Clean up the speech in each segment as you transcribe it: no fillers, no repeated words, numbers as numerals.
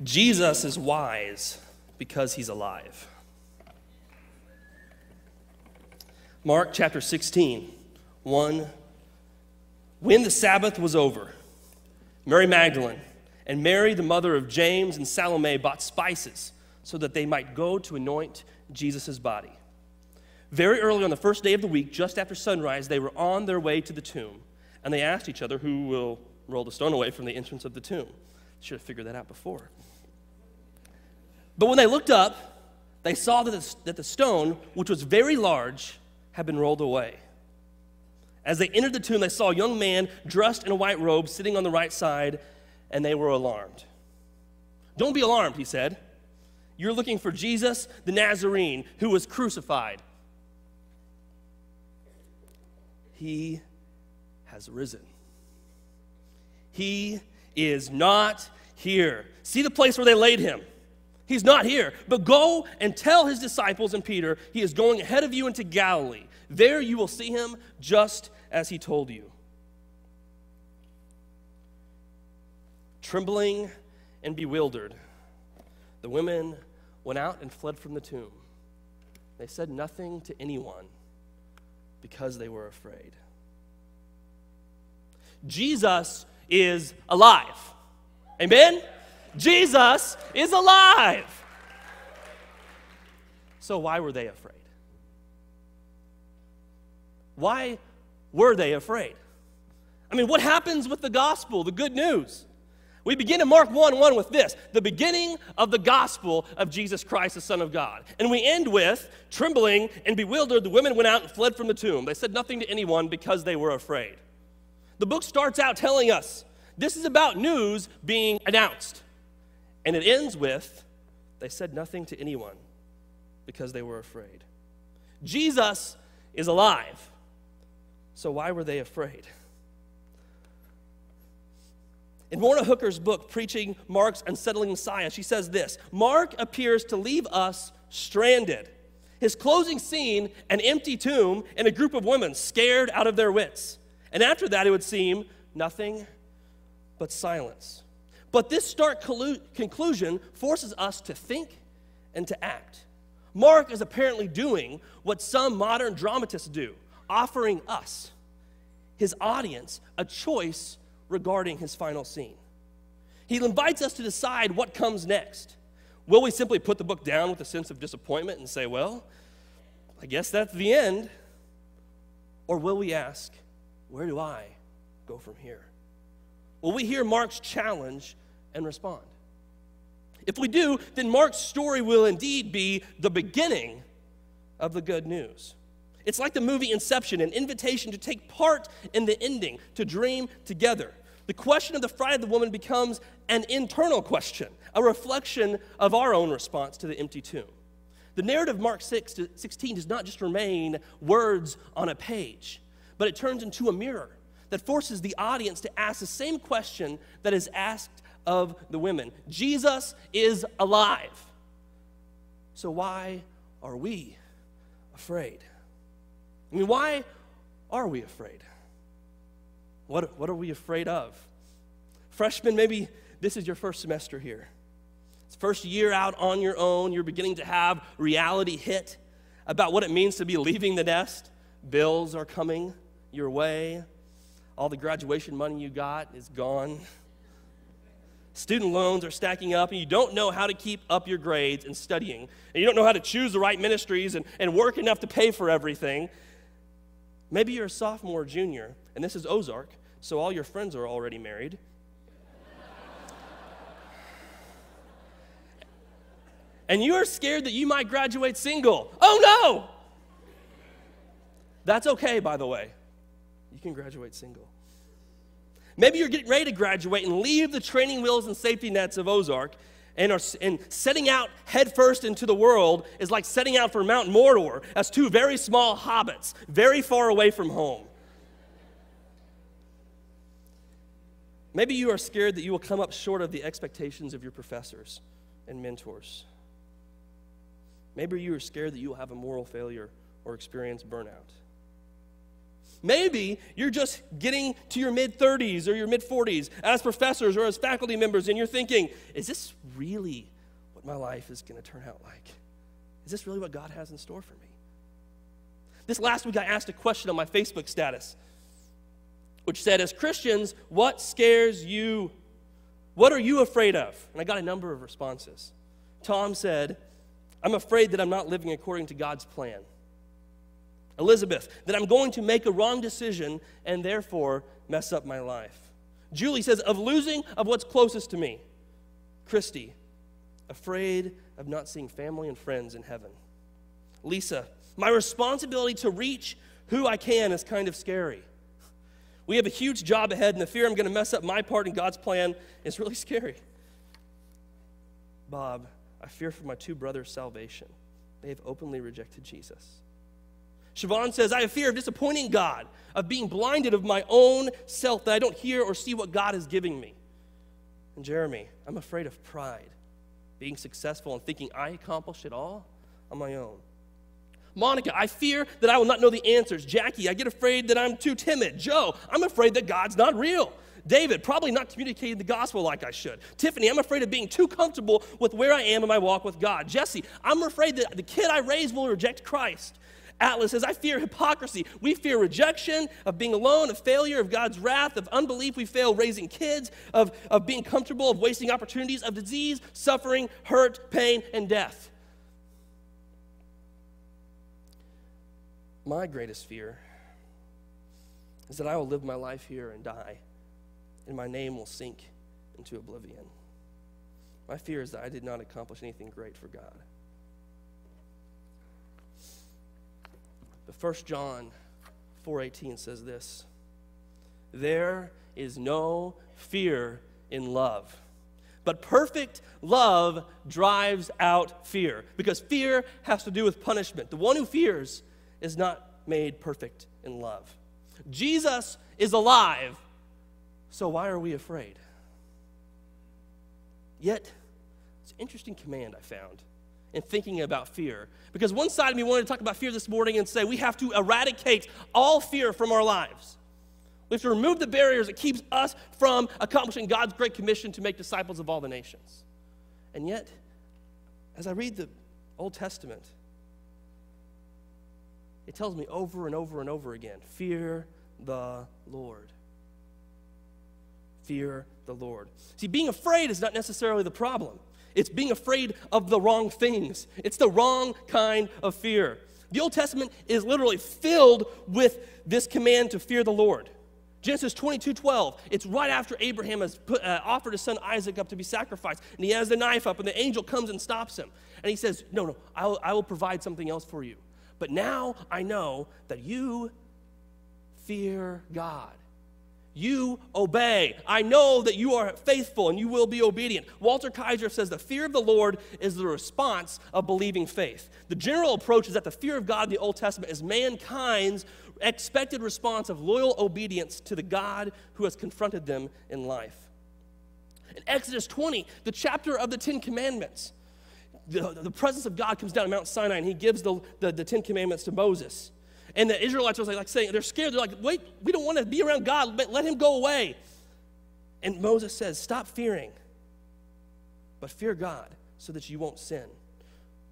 Jesus is wise because he's alive. Mark chapter 16, 1. When the Sabbath was over, Mary Magdalene and Mary, the mother of James and Salome, bought spices so that they might go to anoint Jesus' body. Very early on the first day of the week, just after sunrise, they were on their way to the tomb, and they asked each other, who will roll the stone away from the entrance of the tomb? Should have figured that out before. But when they looked up, they saw that the stone, which was very large, had been rolled away. As they entered the tomb, they saw a young man dressed in a white robe sitting on the right side, and they were alarmed. "Don't be alarmed," he said. "You're looking for Jesus, the Nazarene, who was crucified. He has risen. He is not here. See the place where they laid him? He's not here. But go and tell his disciples and Peter, he is going ahead of you into Galilee. There you will see him just as he told you." Trembling and bewildered, the women went out and fled from the tomb. They said nothing to anyone because they were afraid. Jesus is alive. Amen? Jesus is alive. So why were they afraid? Why were they afraid? I mean, what happens with the gospel, the good news? We begin in Mark 1:1 with this, the beginning of the gospel of Jesus Christ, the Son of God. And we end with, trembling and bewildered, the women went out and fled from the tomb. They said nothing to anyone because they were afraid. The book starts out telling us this is about news being announced. And it ends with, they said nothing to anyone because they were afraid. Jesus is alive. So why were they afraid? In Morna Hooker's book, Preaching Mark's Unsettling Messiah, she says this: Mark appears to leave us stranded. His closing scene, an empty tomb and a group of women scared out of their wits. And after that, it would seem nothing but silence. But this stark conclusion forces us to think and to act. Mark is apparently doing what some modern dramatists do, offering us, his audience, a choice regarding his final scene. He invites us to decide what comes next. Will we simply put the book down with a sense of disappointment and say, well, I guess that's the end? Or will we ask, where do I go from here? Will we hear Mark's challenge and respond? If we do, then Mark's story will indeed be the beginning of the good news. It's like the movie Inception, an invitation to take part in the ending, to dream together. The question of the fright of the woman becomes an internal question, a reflection of our own response to the empty tomb. The narrative of Mark 6:16 does not just remain words on a page, but it turns into a mirror that forces the audience to ask the same question that is asked of the women. Jesus is alive. So why are we afraid? I mean, why are we afraid? What are we afraid of? Freshmen, maybe this is your first semester here. It's first year out on your own. You're beginning to have reality hit about what it means to be leaving the nest. Bills are coming your way. All the graduation money you got is gone. Student loans are stacking up, and you don't know how to keep up your grades and studying. And you don't know how to choose the right ministries and work enough to pay for everything. Maybe you're a sophomore or junior, and this is Ozark, so all your friends are already married. And you are scared that you might graduate single. Oh, no! That's okay, by the way. You can graduate single. Maybe you're getting ready to graduate and leave the training wheels and safety nets of Ozark, and setting out headfirst into the world is like setting out for Mount Mordor as two very small hobbits, very far away from home. Maybe you are scared that you will come up short of the expectations of your professors and mentors. Maybe you are scared that you will have a moral failure or experience burnout. Maybe you're just getting to your mid-30s or your mid-40s as professors or as faculty members, and you're thinking, is this really what my life is going to turn out like? Is this really what God has in store for me? This last week I asked a question on my Facebook status, which said, as Christians, what scares you? What are you afraid of? And I got a number of responses. Tom said, I'm afraid that I'm not living according to God's plan. Elizabeth, that I'm going to make a wrong decision and therefore mess up my life. Julie says, of losing of what's closest to me. Christy, afraid of not seeing family and friends in heaven. Lisa, my responsibility to reach who I can is kind of scary. We have a huge job ahead, and the fear I'm going to mess up my part in God's plan is really scary. Bob, I fear for my 2 brothers' salvation. They have openly rejected Jesus. Siobhan says, I have fear of disappointing God, of being blinded of my own self, that I don't hear or see what God is giving me. And Jeremy, I'm afraid of pride, being successful and thinking I accomplished it all on my own. Monica, I fear that I will not know the answers. Jackie, I get afraid that I'm too timid. Joe, I'm afraid that God's not real. David, probably not communicating the gospel like I should. Tiffany, I'm afraid of being too comfortable with where I am in my walk with God. Jesse, I'm afraid that the kid I raised will reject Christ. Atlas says, I fear hypocrisy. We fear rejection, of being alone, of failure, of God's wrath, of unbelief. We fail raising kids, of being comfortable, of wasting opportunities, of disease, suffering, hurt, pain, and death. My greatest fear is that I will live my life here and die, and my name will sink into oblivion. My fear is that I did not accomplish anything great for God. But 1 John 4:18 says this, there is no fear in love, but perfect love drives out fear, because fear has to do with punishment. The one who fears is not made perfect in love. Jesus is alive, so why are we afraid? Yet, it's an interesting command I found in thinking about fear. Because one side of me wanted to talk about fear this morning and say we have to eradicate all fear from our lives. We have to remove the barriers that keeps us from accomplishing God's great commission to make disciples of all the nations. And yet, as I read the Old Testament, it tells me over and over and over again, fear the Lord. Fear the Lord. See, being afraid is not necessarily the problem. It's being afraid of the wrong things. It's the wrong kind of fear. The Old Testament is literally filled with this command to fear the Lord. Genesis 22:12, it's right after Abraham has offered his son Isaac up to be sacrificed, and he has the knife up, and the angel comes and stops him. And he says, no, I will provide something else for you. But now I know that you fear God. You obey. I know that you are faithful and you will be obedient. Walter Kaiser says the fear of the Lord is the response of believing faith. The general approach is that the fear of God in the Old Testament is mankind's expected response of loyal obedience to the God who has confronted them in life. In Exodus 20, the chapter of the 10 Commandments, the presence of God comes down on Mount Sinai and he gives the 10 Commandments to Moses. And the Israelites are like saying, they're scared. They're like, wait, we don't want to be around God. Let him go away. And Moses says, stop fearing, but fear God so that you won't sin.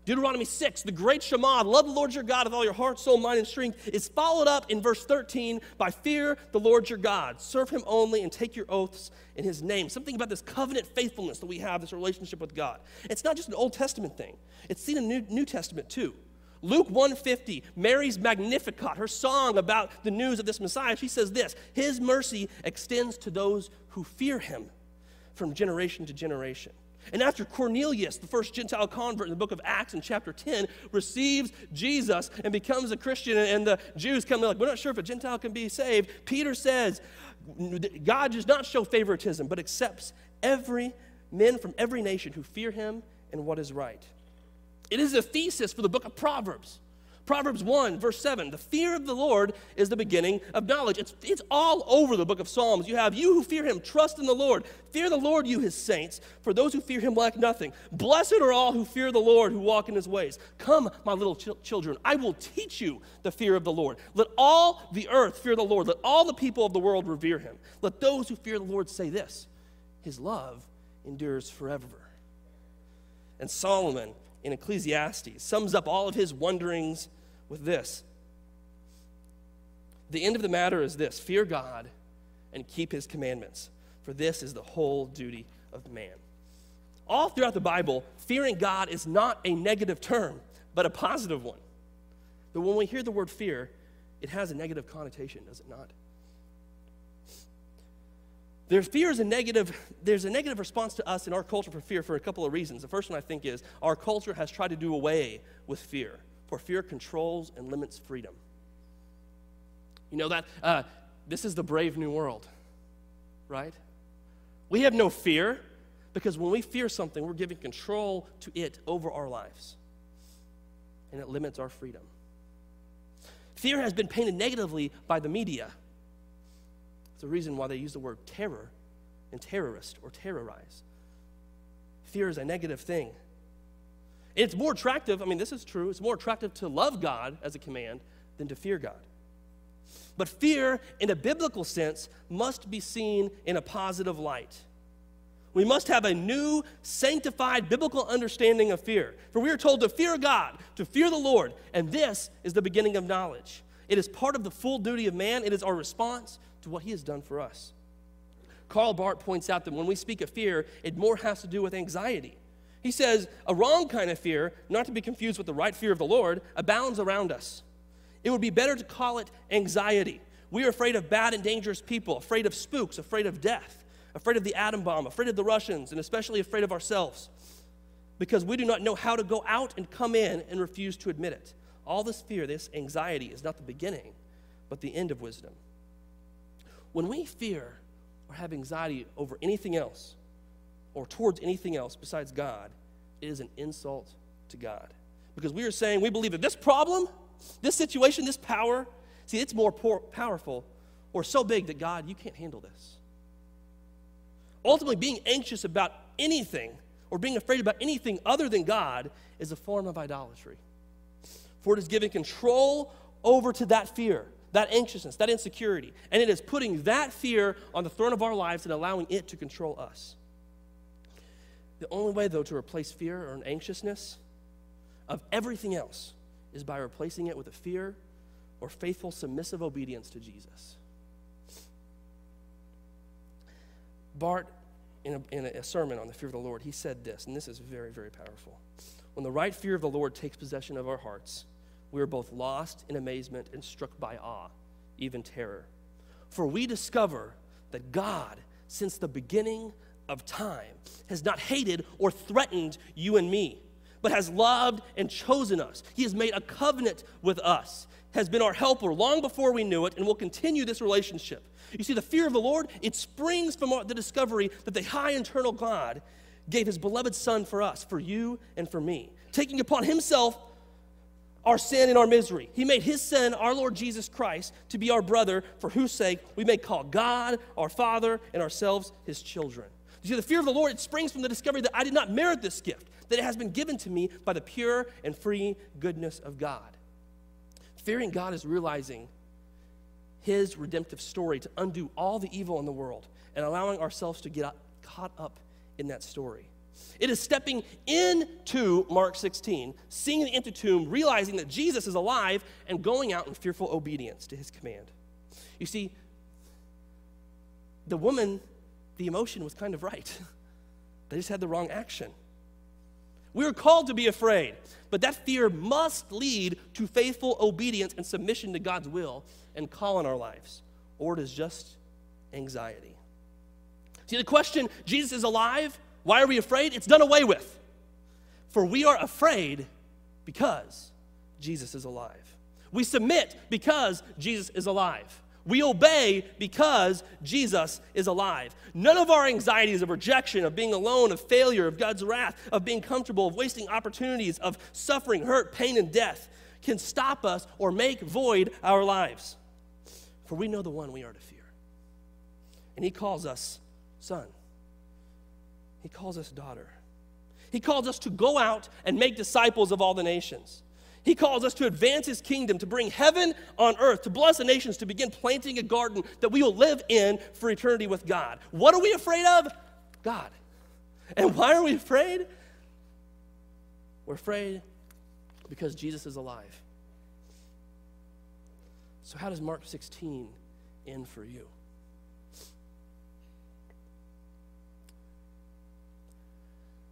Deuteronomy 6, the great Shema, love the Lord your God with all your heart, soul, mind, and strength, is followed up in verse 13 by fear the Lord your God. Serve him only and take your oaths in his name. Something about this covenant faithfulness that we have, this relationship with God. It's not just an Old Testament thing. It's seen in New Testament too. Luke 1:50, Mary's Magnificat, her song about the news of this Messiah, she says this, his mercy extends to those who fear him from generation to generation. And after Cornelius, the first Gentile convert in the book of Acts in chapter 10, receives Jesus and becomes a Christian, and the Jews come, they're like, we're not sure if a Gentile can be saved. Peter says, God does not show favoritism, but accepts men from every nation who fear him and what is right. It is a thesis for the book of Proverbs. Proverbs 1, verse 7, the fear of the Lord is the beginning of knowledge. It's all over the book of Psalms. You have, you who fear him, trust in the Lord. Fear the Lord, you his saints, for those who fear him lack nothing. Blessed are all who fear the Lord, who walk in his ways. Come, my little children, I will teach you the fear of the Lord. Let all the earth fear the Lord. Let all the people of the world revere him. Let those who fear the Lord say this, his love endures forever. And Solomon in Ecclesiastes sums up all of his wonderings with this. The end of the matter is this: fear God and keep his commandments, for this is the whole duty of man. All throughout the Bible, fearing God is not a negative term, but a positive one. But when we hear the word fear, it has a negative connotation, does it not? There's a negative response to us in our culture for fear for a couple of reasons. The first one, I think, is our culture has tried to do away with fear, for fear controls and limits freedom. You know that this is the brave new world, right? We have no fear because when we fear something, we're giving control to it over our lives, and it limits our freedom. Fear has been painted negatively by the media. It's the reason why they use the word terror and terrorist or terrorize. Fear is a negative thing. And it's more attractive, this is true, it's more attractive to love God as a command than to fear God. But fear, in a biblical sense, must be seen in a positive light. We must have a new, sanctified, biblical understanding of fear. For we are told to fear God, to fear the Lord, and this is the beginning of knowledge. It is part of the full duty of man. It is our response to what he has done for us. Karl Barth points out that when we speak of fear, it more has to do with anxiety. He says, a wrong kind of fear, not to be confused with the right fear of the Lord, abounds around us. It would be better to call it anxiety. We are afraid of bad and dangerous people, afraid of spooks, afraid of death, afraid of the atom bomb, afraid of the Russians, and especially afraid of ourselves, because we do not know how to go out and come in and refuse to admit it. All this fear, this anxiety, is not the beginning, but the end of wisdom. When we fear or have anxiety over anything else or towards anything else besides God, it is an insult to God. Because we are saying we believe that this problem, this situation, this power, it's more powerful or so big that God, you can't handle this. Ultimately, being anxious about anything or being afraid about anything other than God is a form of idolatry. For it is giving control over to that fear, that anxiousness, that insecurity, and it is putting that fear on the throne of our lives and allowing it to control us. The only way, though, to replace fear or an anxiousness of everything else is by replacing it with a fear or faithful, submissive obedience to Jesus. Bart, in a sermon on the fear of the Lord, he said this, and this is very, very powerful. When the right fear of the Lord takes possession of our hearts, we are both lost in amazement and struck by awe, even terror. For we discover that God, since the beginning of time, has not hated or threatened you and me, but has loved and chosen us. He has made a covenant with us, has been our helper long before we knew it, and will continue this relationship. You see, the fear of the Lord, it springs from the discovery that the high eternal God gave his beloved Son for us, for you and for me, taking upon himself our sin and our misery. He made his Son, our Lord Jesus Christ, to be our brother, for whose sake we may call God our Father and ourselves his children. You see, the fear of the Lord, it springs from the discovery that I did not merit this gift, that it has been given to me by the pure and free goodness of God. Fearing God is realizing his redemptive story to undo all the evil in the world and allowing ourselves to get caught up in that story. It is stepping into Mark 16, seeing the empty tomb, realizing that Jesus is alive, and going out in fearful obedience to his command. You see, the woman, the emotion was kind of right. They just had the wrong action. We are called to be afraid, but that fear must lead to faithful obedience and submission to God's will and call in our lives, or it is just anxiety. See, the question, Jesus is alive, why are we afraid? It's done away with. For we are afraid because Jesus is alive. We submit because Jesus is alive. We obey because Jesus is alive. None of our anxieties of rejection, of being alone, of failure, of God's wrath, of being comfortable, of wasting opportunities, of suffering, hurt, pain, and death can stop us or make void our lives. For we know the one we are to fear. And he calls us son. He calls us daughter. He calls us to go out and make disciples of all the nations. He calls us to advance his kingdom, to bring heaven on earth, to bless the nations, to begin planting a garden that we will live in for eternity with God. What are we afraid of? God. And why are we afraid? We're afraid because Jesus is alive. So how does Mark 16 end for you?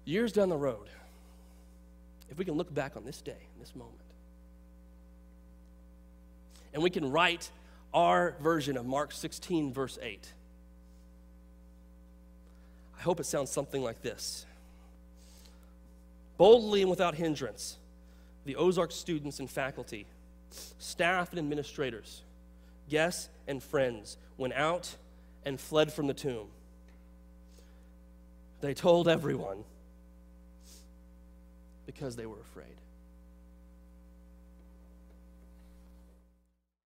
Years down the road, if we can look back on this day, this moment, and we can write our version of Mark 16, verse 8, I hope it sounds something like this. Boldly and without hindrance, the Ozark students and faculty, staff and administrators, guests and friends went out and fled from the tomb. They told everyone because they were afraid.